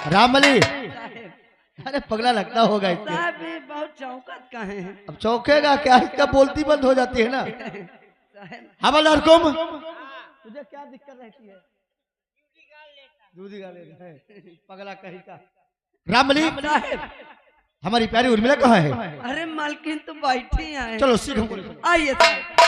Ramli, अरे पगला लगता होगा इससे। साहब ये बहुत चौकत कहे हैं। अब चौकेगा क्या, इसका बोलती बंद हो जाती है ना। साहब, हवलदार कुम, तुझे क्या दिक्कत रहती है? दूधी गाल लेता है, पगला कहीं का। रामली, साहब, हमारी प्यारी उर्मिला कहाँ है? अरे मालकिन तो बैठी हैं। चलो सीख हमको। आइए साहब।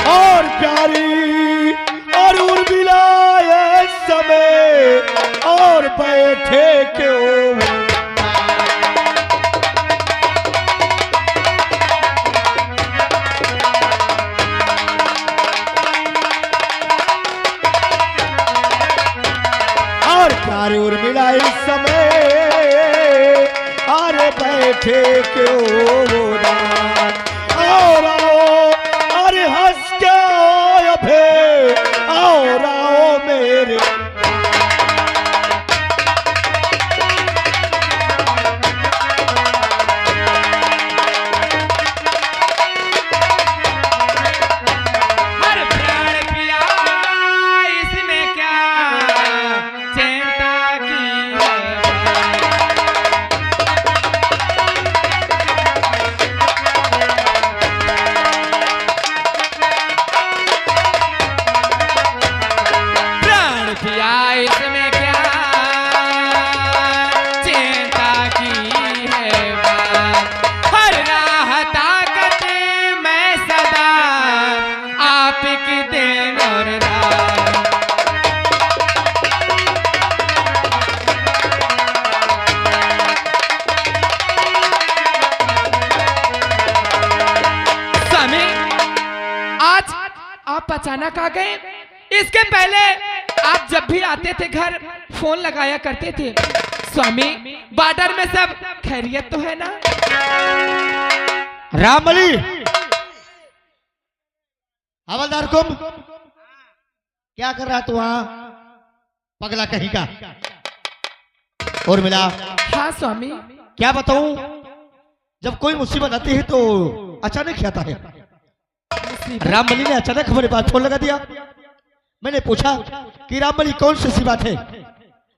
और प्यारी और उर्मिला ये समय और बैठे क्यों? और प्यारी उर्मिला इस समय और बैठे क्यों? और अरे हंस के आओ आओ मेरे। हर प्राण पिया इसमें क्या चिंता की है। प्राण पिया इसमें क्या चिंता की है बात। हर राह ताकत मैं सदा आपकी दिन और रात। स्वामी, आज आप अचानक आ गए। इसके पहले आप जब भी आते थे घर फोन लगाया करते थे। स्वामी, बॉर्डर में सब खैरियत तो है ना? रामली, हवलदार कुम, क्या कर रहा तू वहां, पगला कहीं का? उर्मिला, हाँ स्वामी। क्या बताऊं, जब कोई मुसीबत आती है तो अचानक आता है। रामली ने अचानक हमारे पास फोन लगा दिया। मैंने पूछा कि रामली कौन सी बात है?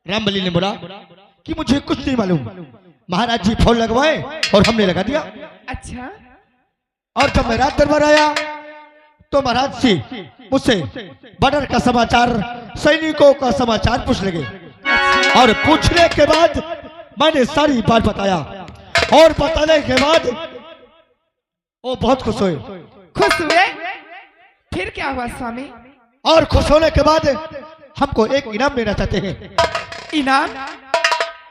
रामली ने बोला कि मुझे कुछ नहीं मालूम, महाराज जी फोन लगवाए और हमने लगा दिया। अच्छा, और जब मैं रात दरबार आया तो महाराज जी मुझसे बॉर्डर का समाचार, सैनिकों का समाचार पूछ लगे। और पूछने के बाद मैंने सारी बात बताया और बताने के बाद वो बहुत खुश हुए। खुश हुए? फिर क्या हुआ स्वामी? और खुश होने के बाद हमको एक इनाम देना चाहते हैं। इनाम?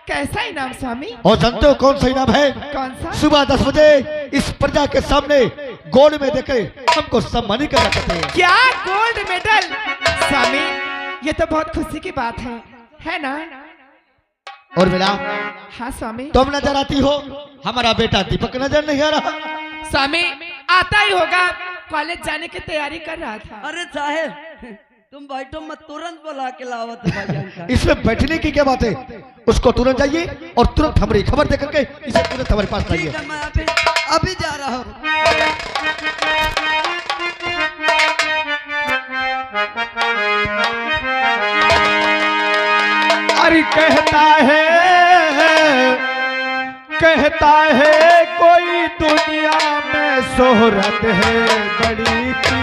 कैसा इनाम स्वामी? और जानते हो कौन सा इनाम है? कौन सा? सुबह 10 बजे इस प्रजा के सामने गोल्ड में देके हमको सम्मानित करना चाहते हैं। क्या गोल्ड मेडल? स्वामी, ये तो बहुत खुशी की बात है ना? और मिला, हाँ स्वामी। तुम नजर आती हो, हमारा बेटा दीपक नजर नहीं आ रहा। स्वामी, आता ही होगा, कॉलेज जाने की तैयारी कर रहा था। अरे साहब, तुम बैठो मत, तुरंत बुला के लाओ तो भाईजान का। इसमें बैठने की क्या बात है? उसको तुरंत जाइए और तुरंत हमारी खबर दे करके इसे तुरंत हमारे पास लाइए। ठीक है, मैं अभी जा रहा हूँ। अरे कहता है कोई दुनिया में शोहरत है बड़ी की।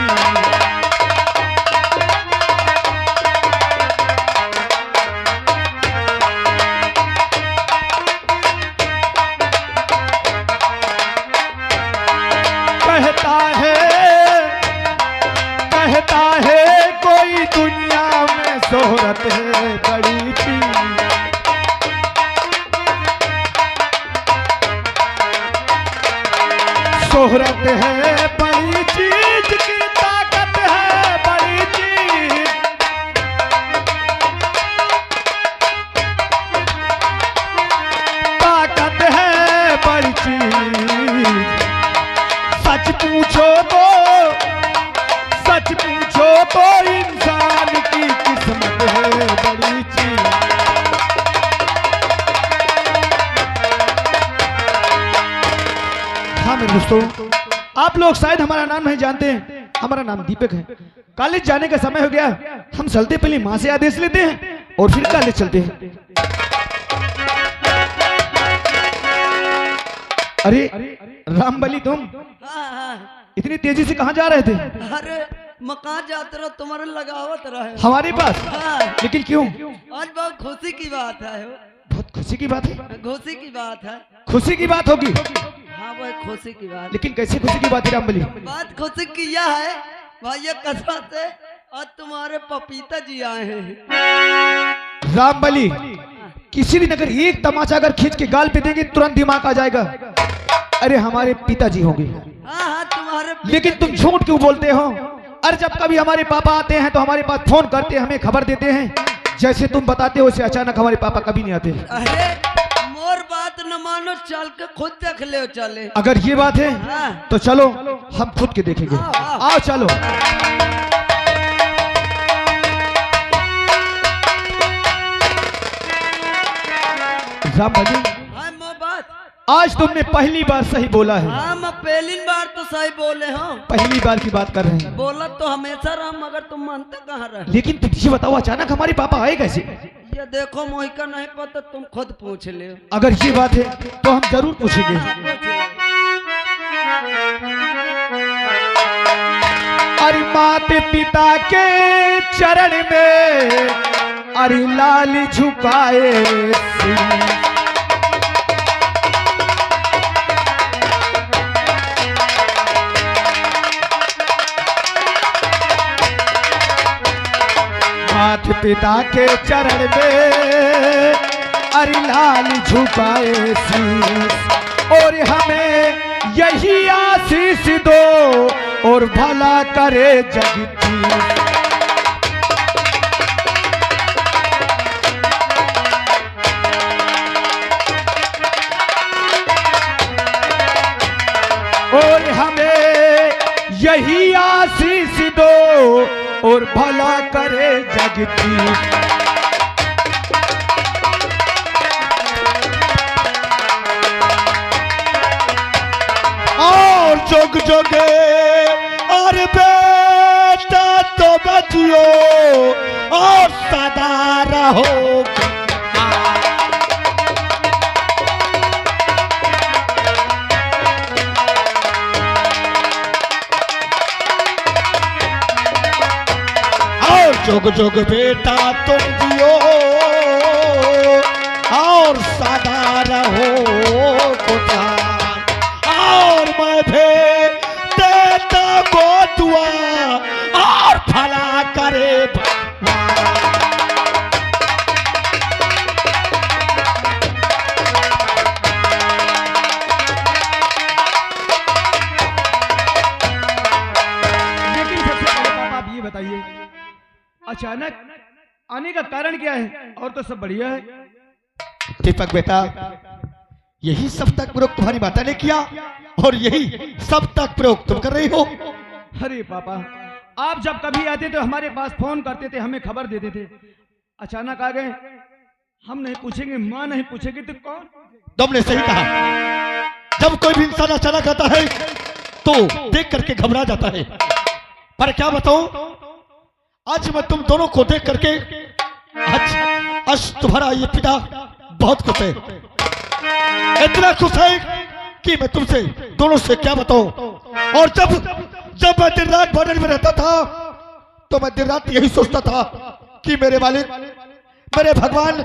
कहता है कोई दुनिया में शोहरत है बड़ी की। शोहरत है बड़ी चीज की, ताकत है बड़ी चीज। ताकत है बड़ी चीज। सच पूछो तो इंसान की किस्मत है बड़ी चीज। हाँ मेरे दोस्तों, आप लोग शायद हमारा नाम नहीं जानते हैं, हमारा नाम दीपक है। कॉलेज जाने का समय हो गया, हम चलते पहले माँ से आदेश लेते हैं और फिर कॉलेज चलते हैं। अरे रामबली, तुम हाँ हाँ। इतनी तेजी से कहाँ जा रहे थे? अरे मकान जाते रहो, तुम्हारे लगावत रहे। हमारे पास? हाँ। लेकिन क्यों? आज बहुत खुशी की बात है। बहुत खुशी की बात है। खुशी की बात है। खुशी की बात होगी, हाँ वो खुशी की बात। लेकिन कैसी खुशी की बात है रामबली? बात खुशी की यह है भैया कसम से आज तुम्हारे पपीता जी आए हैं। रामबली, किसी दिन अगर एक तमाचा अगर खींच के गाल पे देंगे तुरंत दिमाग आ जाएगा। अरे हमारे पिताजी होंगे। हाँ हाँ तुम्हारे। लेकिन तुम झूठ क्यों बोलते हो? अरे जब कभी हमारे पापा आते हैं तो हमारे पास फोन करते हैं, हमें खबर देते हैं। जैसे तुम बताते हो, उसे अचानक हमारे पापा कभी नहीं आते। अरे मोर बात न मानो, चल के खुद देख ले चले। अगर ये बात है हाँ। तो चलो हम खुद के देखेंगे। आओ चलो। रामबली, हाँ मो बात। आज तुमने पहली बार सही बोला है। हाँ मैं पहली बार तो सही बोले हूँ। पहली बार की बात कर रहे हैं। बोला तो हमेशा रहा, मगर तुम मानते कहाँ रहे? लेकिन तुम ये बताओ, अचानक हमारे पापा आए कैसे? ये देखो मोही का नहीं पता, तुम खुद पूछ ले। अगर ये बात है तो हम जरूर पूछेंगे। अरे माते पिता के चरण में अरे लाल झुकाए सिर। मात पिता के चरण में अरे लाल झुकाए शीश, और हमें यही आशीष दो और भला करे जगदीश। और हमें यही आशीष दो और भला करे जगदीश। और जुग जुगे और बेटा तो बचियो और सदा रहो। जुग जुग बेटा तुम जियो और सदा रहो खुशहाल। और मैं भी देता को दुआ और भला करे भगवान। लेकिन सबसे पहले पापा आप ये बताइए, अचानक आने का कारण क्या है? और तो सब बढ़िया है। दीपक बेटा, यही सब तक प्रयोग तुम्हारी माता ने किया और यही सब तक प्रयोग तुम कर रही हो। अरे पापा, आप जब कभी आते तो हमारे पास फोन करते थे, हमें खबर देते थे। अचानक आ गए, हम नहीं पूछेंगे, माँ नहीं पूछेगी तो कौन? तुमने सही कहा। जब कोई भी इंसान अचानक आता है तो देख करके घबरा जाता है। पर क्या बताऊं, आज मैं तुम दोनों को देख करके आज तुम्हारा ये पिता बहुत खुश है, इतना खुश है कि मैं तुमसे दोनों से क्या बताऊं। और जब मैं दिन रात बॉर्डर में रहता था तो मैं दिन रात यही सोचता था कि मेरे मालिक, मेरे भगवान,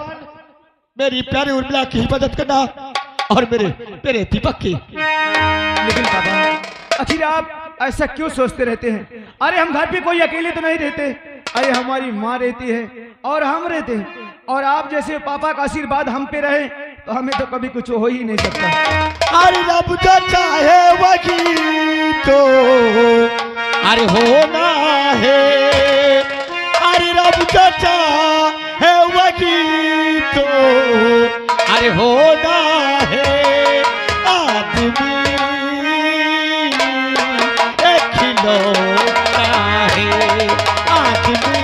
मेरी प्यारी उर्मिला की हिफाजत करना और मेरे दीपक की। लेकिन पापा, आखिर आप ऐसा क्यों सोचते रहते हैं? अरे हम घर पे कोई अकेले तो नहीं रहते। अरे हमारी माँ रहती है और हम रहते हैं, और आप जैसे पापा का आशीर्वाद हम पे रहे तो हमें तो कभी कुछ हो ही नहीं सकता। अरे रब जो चाहे वही तो अरे होना है। अरे रब जो चाहे वही तो अरे होना है। आदमी एक खिलौना है, आदमी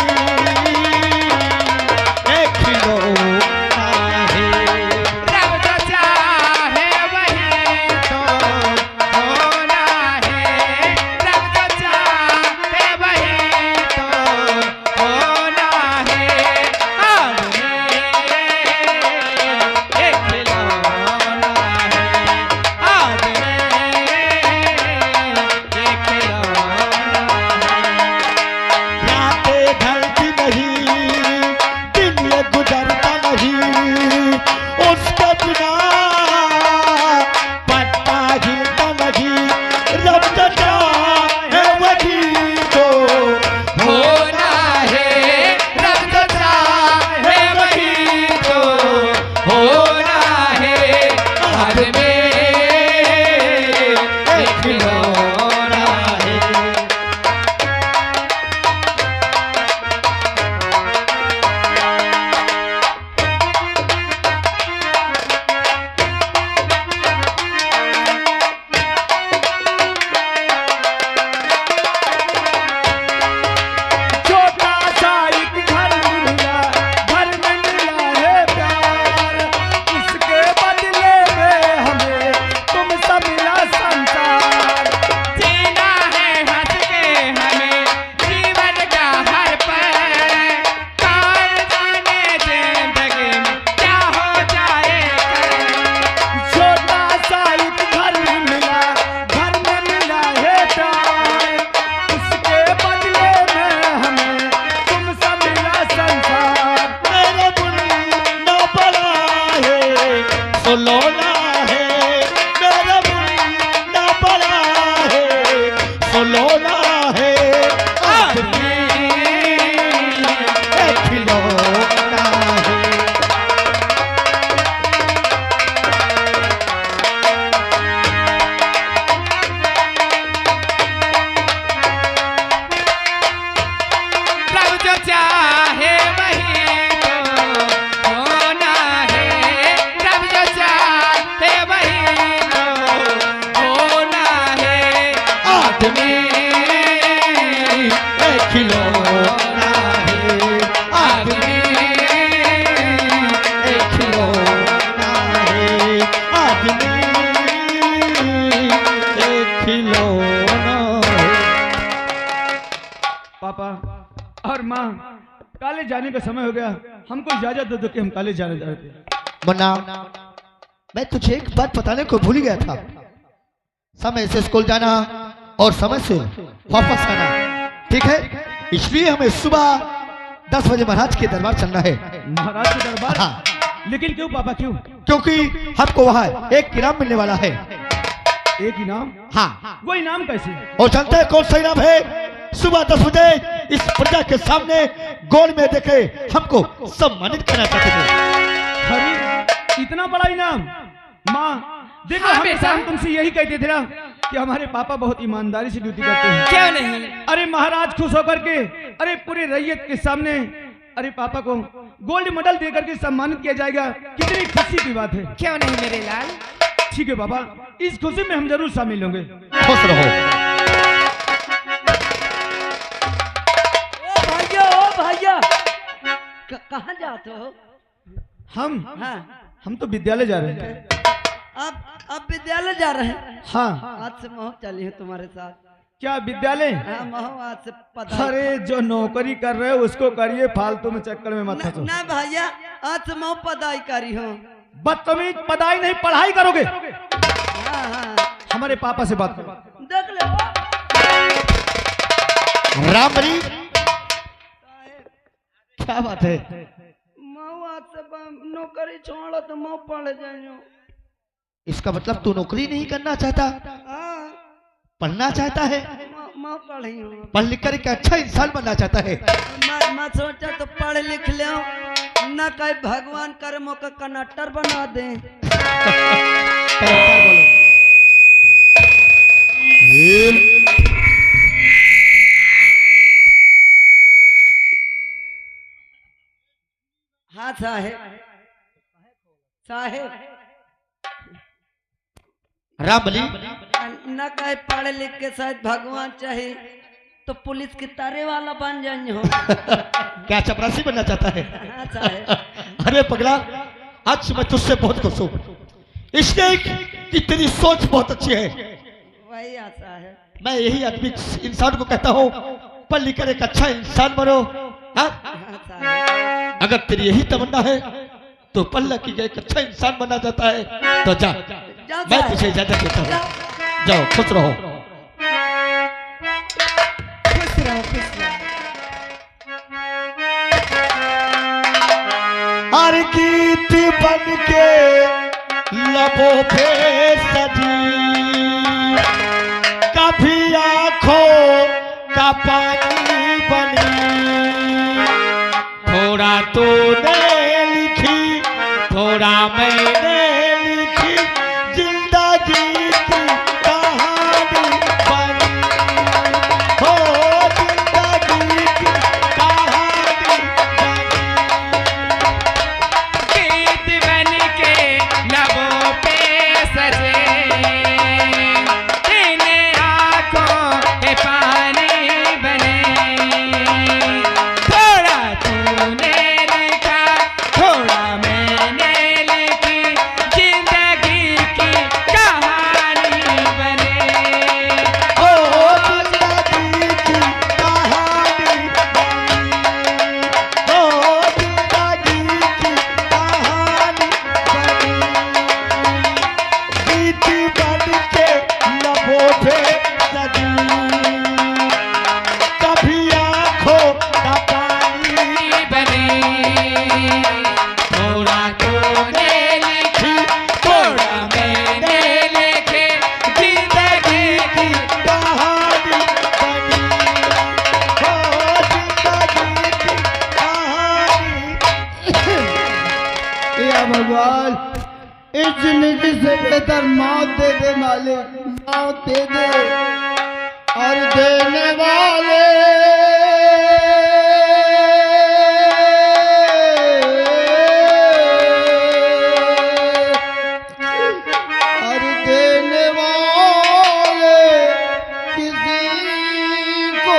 एक खिलौना है। रब जो चाहे वही तो होना है। रब जो चाहे होना है हाथ में एक खिलौना है। छोटा सा एक घर मिला, घर में मिला है प्यार, इसके बदले में हमें तुमसे मिला संसार। जीना है हंस के हमें जीवन का हर पल, कौन जाने जिंदगी में क्या हो जाए कल। छोटा सा एक घर मिला, घर में मिला है प्यार, इसके बदले में हमें तुमसे मिला संसार। मेरा मुन्ना बड़ा है सोलोना है, मेरा मुन्ना बड़ा है सोलोना है, आदमी एक खिलौना है। रब जो चाहे वही तो होना है, रब जो चाहे वही तो होना है। आदमी एक खिलौना है, आदमी एक खिलौना है, आदमी एक खिलौना है। पापा और माँ, कॉलेज जाने का समय हो गया, हमको इजाजत दे दो कि हम कॉलेज जाने जा रहे थे। मुन्ना, मैं तुझे एक बात बताने को भूल गया था। समय से स्कूल जाना और समय से वापस आना, ठीक है? इसलिए हमें सुबह 10 बजे महाराज के दरबार चलना है। महाराज के दरबार? हाँ, लेकिन क्यों पापा, क्यों? क्योंकि हमको वहाँ एक इनाम मिलने वाला है। एक इनाम? हाँ, वो इनाम कैसे? और जानते हैं कौन सा इनाम है? सुबह 10 बजे इस प्रजा के सामने गोल में देखे हमको सम्मानित करना चाहते थे। अरे इतना बड़ा इनाम! माँ देखो, हाँ, हम बेटा। तुमसे यही कहते थे ना कि हमारे पापा बहुत ईमानदारी से ड्यूटी करते हैं। क्यों नहीं? अरे महाराज खुश होकर के, अरे पूरे रैयत के सामने, अरे पापा को गोल्ड मेडल देकर के सम्मानित किया जाएगा, कितनी खुशी की बात है। क्यों नहीं मेरे लाल? ठीक है बाबा, इस खुशी में हम जरूर शामिल होंगे। खुश रहो। ओ भैया कहाँ जाते हो? हम तो विद्यालय जा रहे हैं। अब विद्यालय जा रहे हैं? हाँ। आज से महो चली है तुम्हारे साथ। क्या विद्यालय? हाँ महो, आज से पता। अरे जो नौकरी कर रहे हो उसको करिए, फालतू में चक्कर में मत फंसो। ना भैया, आज से महो पढ़ाई करी हूँ। बदतमीज, पढ़ाई नहीं पढ़ाई करोगे। हाँ हाँ, हमारे पापा से बात करो। देख लो रामबली, क्या बात है? महो आज से नौकरी छोड़ो तो महो पढ़ जाइयो। इसका मतलब तू नौकरी नहीं करना चाहता, हाँ, पढ़ना चाहता है, महो पढ़ी हूँ। पढ़ लिख कर एक अच्छा इंसान बनना चाहता है। मैं सोचा तो पढ़ लिख ले, न कहीं भगवान कर मौका कंडक्टर बना दे। कलेक्टर बोलो। हाँ साहेब, साहेब रामबली, न कहीं पढ़ लिख के शायद भगवान चाहे तो पुलिस की तारे वाला बन जाइए हो। क्या चपरासी बनना चाहता है? हाँ साहेब। अरे पगला, आज मैं तुझसे बहुत खुश हूँ, इसलिए कि तेरी सोच बहुत अच्छी है। वही आशा है। मैं यही आदमी इंसान को कहता हूँ, पढ़ लिख कर एक अच्छा इंसान बनो। हाँ? हाँ साहेब। अगर तेरी यही तमन्ना है तो पढ़ लिख के एक अच्छा इंसान बनना चाहता है तो जा, जाओ मैं साहेब। तुझे इजाजत देता हूँ। जाओ। जाओ, खुश रहो। खुश रहो, खुश रहो। हर गीत बन के लबों पे सजी, कभी आंखों का पानी बनी, थोड़ा तूने लिखी थोड़ा मैंने लिखी जिंदगी की कहानी बनी हो, जिंदगी की कहानी बनी। गीत बन के लबों पे सजे, इन आँखों के पानी बने। थोड़ा तूने लिखा, थोड़ा मैंने लिखी, जिंदगी की कहानी बने। हो जिंदगी की कहानी बनी हो, जिंदगी की कहानी बनी। गीत बन के लबों पे सजी, कभी आंखों का पानी बने। थोड़ा तूने लिखी, थोड़ा मैंने लिखे, जिंदगी की कहानी बनी हो, जिंदगी की कहानी। या भगवान, इस जिंदगी से बेहतर मौत दे दे मालिक, मौत दे दे। और देने वाले और देने वाले किसी को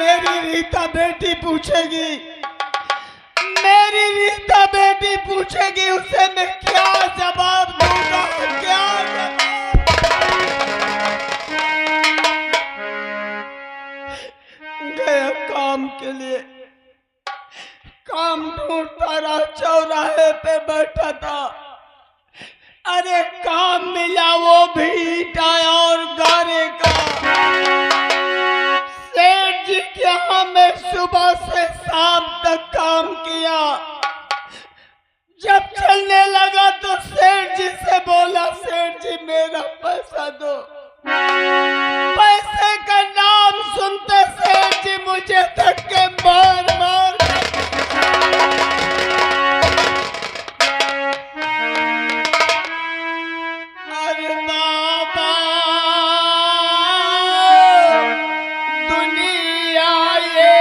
गरीब बेटी पूछेगी, मेरी रीता बेटी पूछेगी, उसे मैं क्या जवाब दूंगा, क्या जवाब? गया काम के लिए, काम ढूंढता रहा, चौराहे पे बैठा था। अरे काम मिला, वो भी ईटा और गारे का। सेठ जी के यहाँ मैं सुबह से शाम तक काम किया। जब चलने लगा तो सेठ जी से बोला, सेठ जी मेरा पैसा दो। पैसे का नाम सुनते सेठ जी मुझे धक्के मार मार अरे बाबा दुनिया ये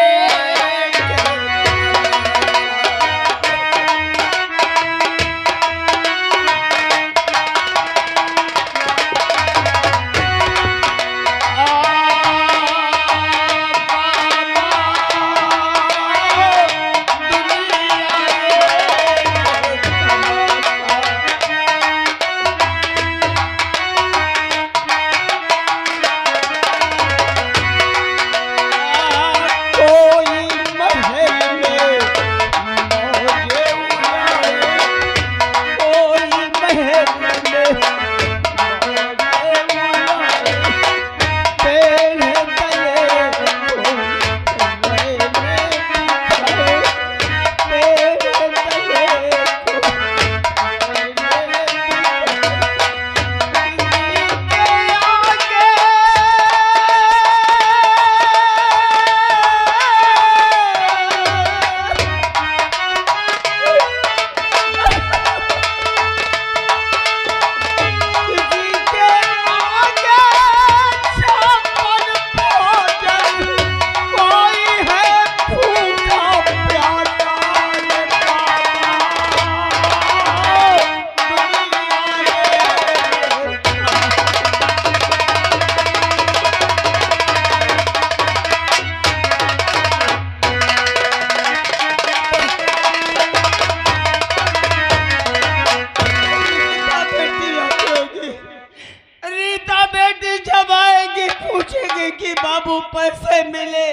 पैसे मिले,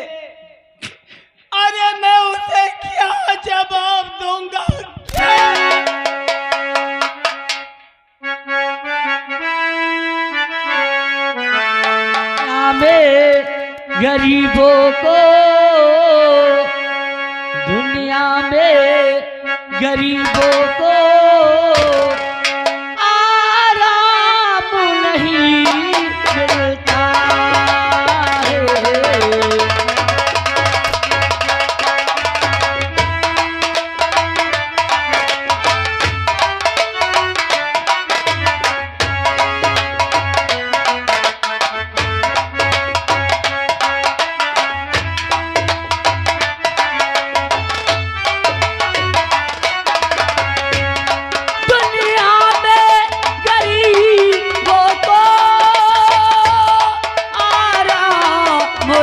अरे मैं उसे क्या जवाब दूंगा? में गरीबों को दुनिया में गरीबों को आराम नहीं मिलता है।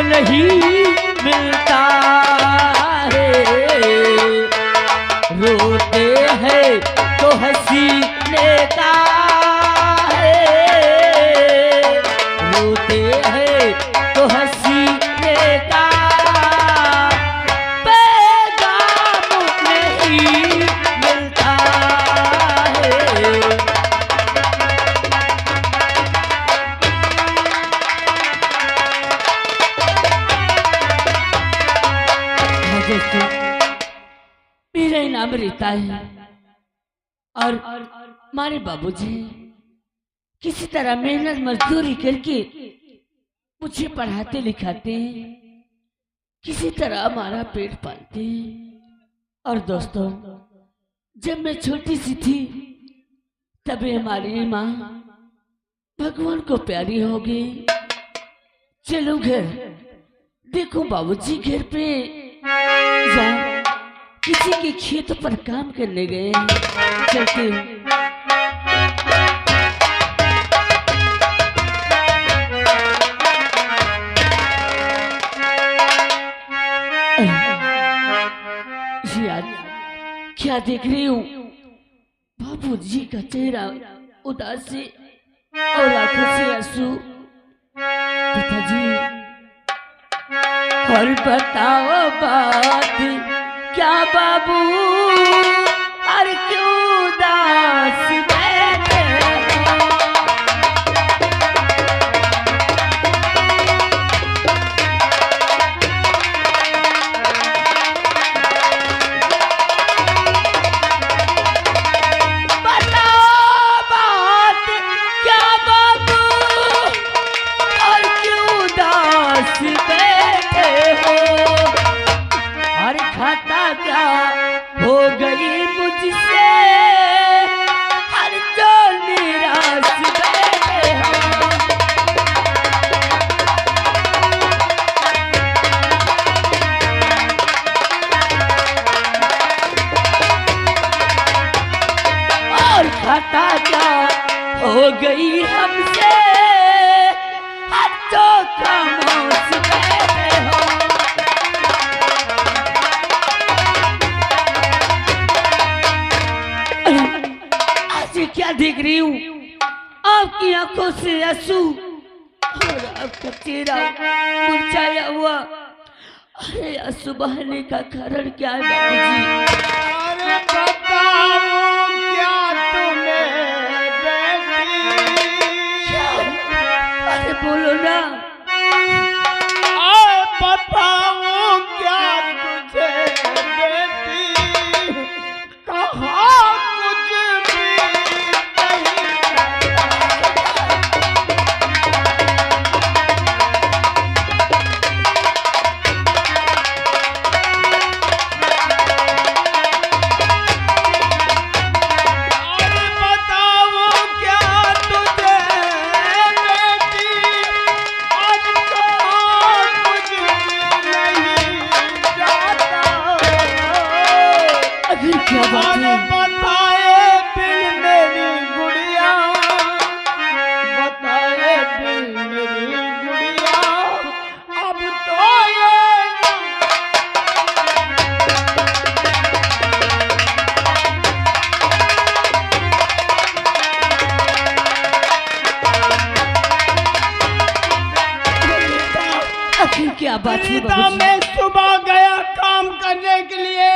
नहीं मिलता है। रोते हैं तो हंसी लेता है, रोते हैं तो हंसी लेता, पैगाम नहीं मिलता है। दोस्तों, मेरा नाम रीता है और हमारे बाबूजी किसी तरह मेहनत मजदूरी करके मुझे पढ़ाते लिखाते हैं, किसी तरह हमारा पेट पालते हैं। और दोस्तों, जब मैं छोटी सी थी तभी हमारी माँ भगवान को प्यारी हो गई। चलो घर देखो, बाबूजी घर पे जा किसी के खेत पर काम करने गए, चलते याद क्या देख रही हूँ? बाबूजी का चेहरा उदास से और आंखों से आंसू। पिताजी, और बताओ बात क्या बाबू, और क्यों उदास बैठे हो? बताओ बात क्या बाबू, और क्यों उदास बैठे हो? और खाता क्या हो गई मुझसे, हर जो निराश बैठे हो? और खाता क्या हो गई हमसे, हर जो खामोश बैठे हो? क्या देख रही हूँ? आपकी आंखों से आंसू और आपका चेहरा मुरझाया हुआ। अरे आंसू बहने का कारण क्या है बाबूजी? अरे बताओ क्या तुम्हें बेटी? अरे बोलो ना। बताओ क्या तुझे बेटी? कहाँ कुछ भी नहीं। क्या बात है रीता, बाबूजी? मैं सुबह गया काम करने के लिए।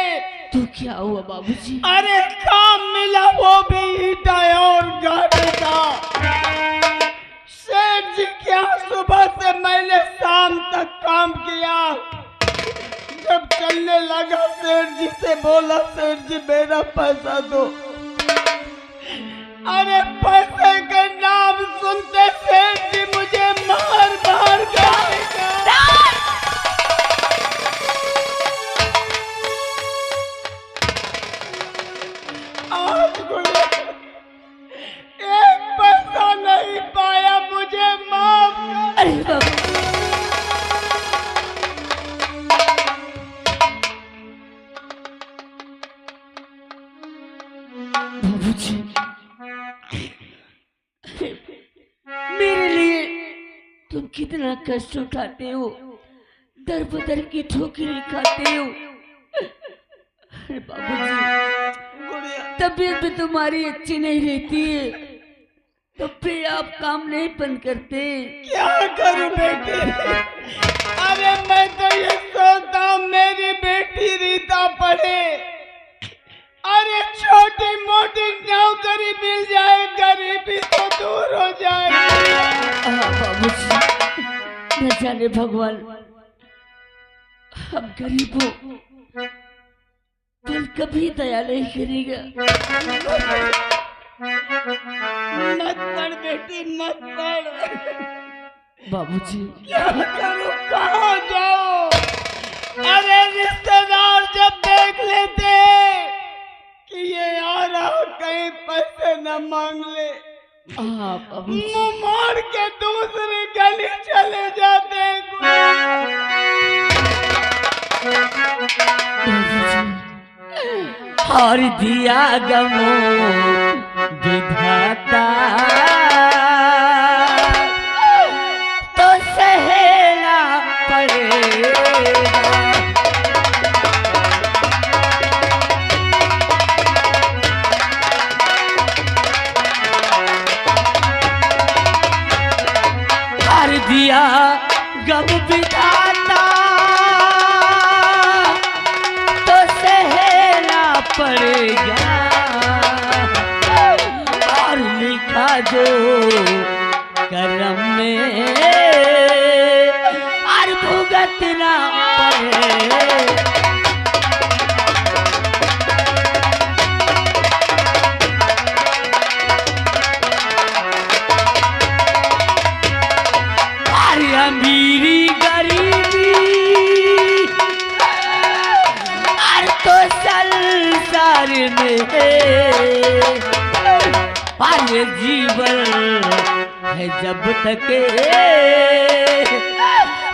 तो क्या हुआ बाबूजी? अरे काम मिला, वो भी ईटा और गाड़ी का। सेठ जी क्या, सुबह से मैंने शाम तक काम किया। जब चलने लगा सेठ जी से बोला, सेठ जी मेरा पैसा दो। अरे पैसे का नाम सुनते सेठ जी मुझे मार मार गालेगा। आज गुड़िया एक पैसा नहीं पाया, मुझे माफ कर। अरे बाबू, बाबूजी मेरे लिए तुम कितना कष्ट उठाते हो, दर बदर की ठोकरें खाते हो। अरे बाबूजी, तबीयत भी तुम्हारी अच्छी नहीं रहती है, तो फिर आप काम नहीं बंद करते। क्या करूं बेटी? अरे मैं तो ये सोचता हूं मेरी बेटी रीता पढ़े, अरे छोटी मोटी नौकरी मिल जाए, गरीबी तो दूर हो जाए। बाबूजी, न जाने भगवान हम गरीबों पर कभी दया नहीं करेगा। मत पढ़ बेटी, मत पढ़। बाबूजी, क्या करूं, कहाँ जाओ? अरे रिश्तेदार जब देख लेते कि ये आ रहा, कहीं पैसे न मांग ले, बाबूजी, मुंह मोड़ के दूसरी गली चले जाते। और दिया गमो विधाता तो सहना पड़ेगा। और दिया गम विधाता तो सहना पड़ेगा। और लिखा जो करम में और भुगतना पड़ेगा। अमीरी गरीबी और तो संसार में पाले जीवन है जब तक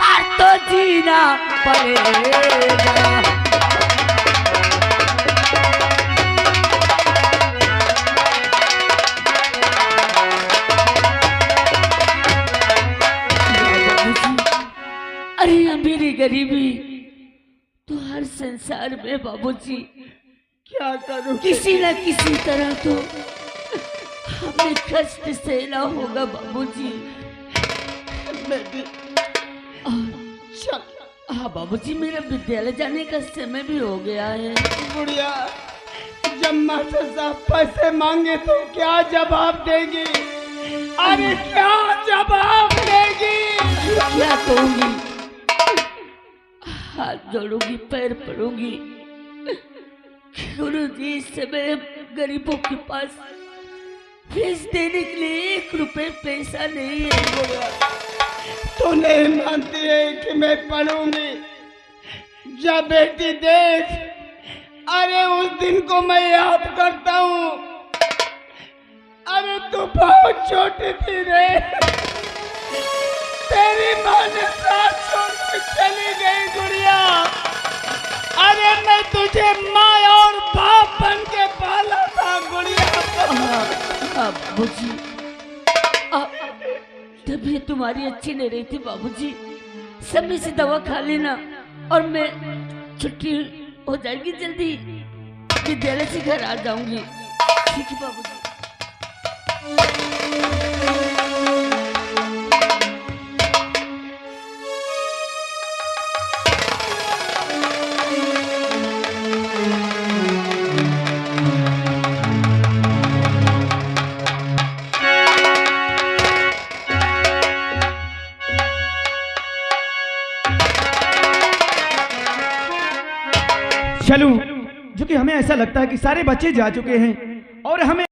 और तो जीना पड़ेगा। अरे अमीरी गरीबी तो हर संसार में बाबूजी, क्या करूं? किसी न किसी तरह तो हमें कष्ट सहना होगा बाबूजी। बेटी चल। हाँ बाबूजी, मेरा विद्यालय जाने का समय भी हो गया है। बुढ़िया, जब मास्टर साहब पैसे मांगे तो क्या जवाब देगी? अरे क्या जवाब देगी? क्या कहूंगी? हाथ जोड़ूंगी, पैर पड़ूंगी। गुरु जी, इस समय गरीबों के पास फीस देने के लिए 1 रुपए पैसा नहीं है। तू नहीं मानती है कि मैं पढ़ूंगी? जा बेटी देख, अरे उस दिन को मैं याद करता हूँ। अरे तू बहुत छोटी थी रे, तेरी माँ ने साथ छोड़ के चली गई गुड़िया। अरे मैं तुझे माँ और बाप बन के पाला था गुड़िया। बाबूजी, तबीयत तुम्हारी अच्छी नहीं रही थी बाबूजी, समय से दवा खा लेना और मैं छुट्टी हो जाएगी, जल्दी विद्यालय से घर आ जाऊंगी। ठीक है बाबूजी। चलूं, जो कि हमें ऐसा लगता है कि सारे बच्चे जा चुके हैं और हमें